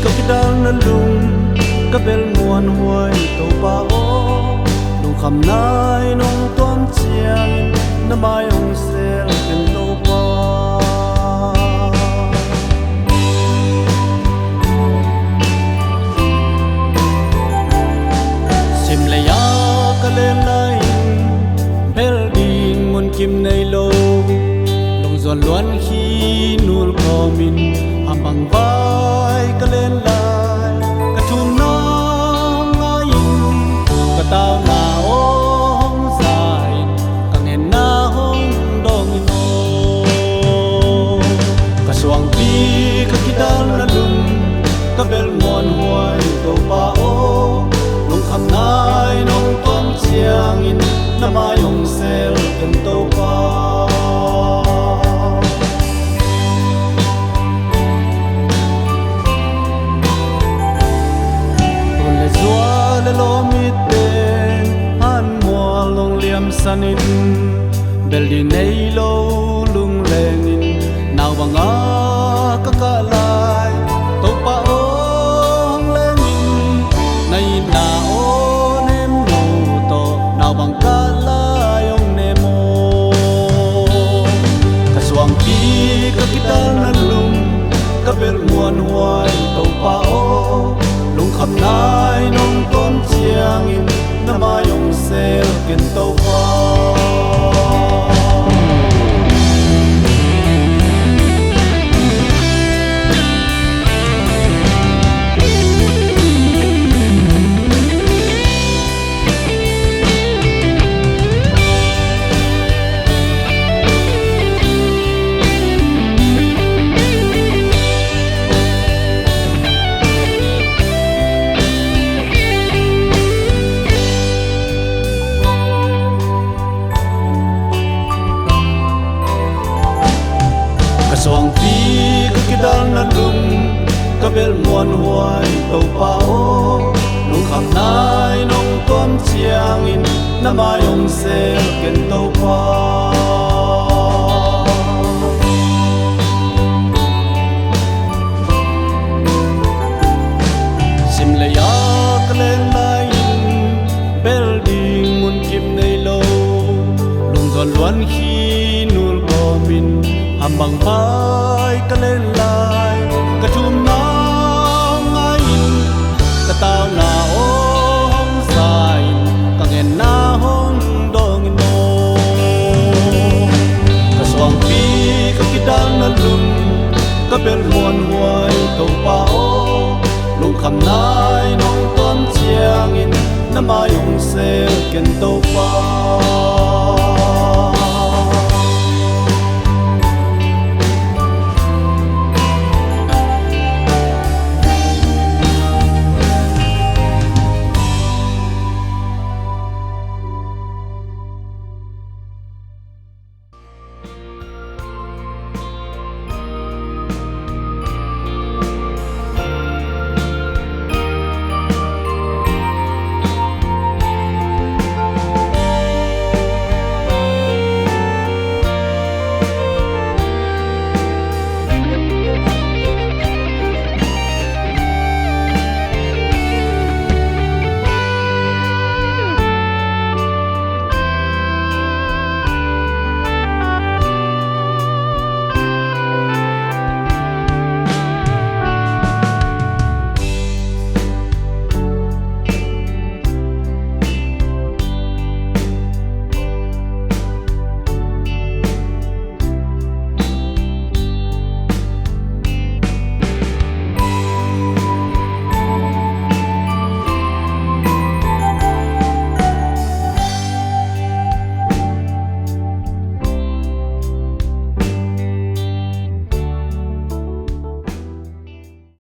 có cái đau nó lùng các bel muôn hoài tàu ba ô lùng khăm nai nông toan chiang na mai ông sel ken tàu ba sim le ya ka lên lai bel din mun kim nei lo lùng giòn loan khi nuôi có mình ham bằng vai ka lên lai ka chun nong ngai ka tao na ong sai ka ngen na hong dong no ka suang pi ka kidal na lum ka bel mon huai to pa o lung kham nai nong tom chiang in na ma yong sel ken to pa lo mi te han mo long liam sanin bel di nei lo lung lengin naw banga ka ka lai to pa ong lengin nei na o nem no to naw bang ka lai ong nemo ka suang pi ka kital na lum ka bel muan huai to pa o lung kham nai nong tom chiang in na ma yong sel ken to pa song pi ka kidal na lum ka bel muan huai to pa o lung kham nai nong tom chiang in na ma yong sel ken to pa sim le ya ka len lai bel ding mun kim nei lo lung zon luan khi nul ko min ham bằng vai ka lên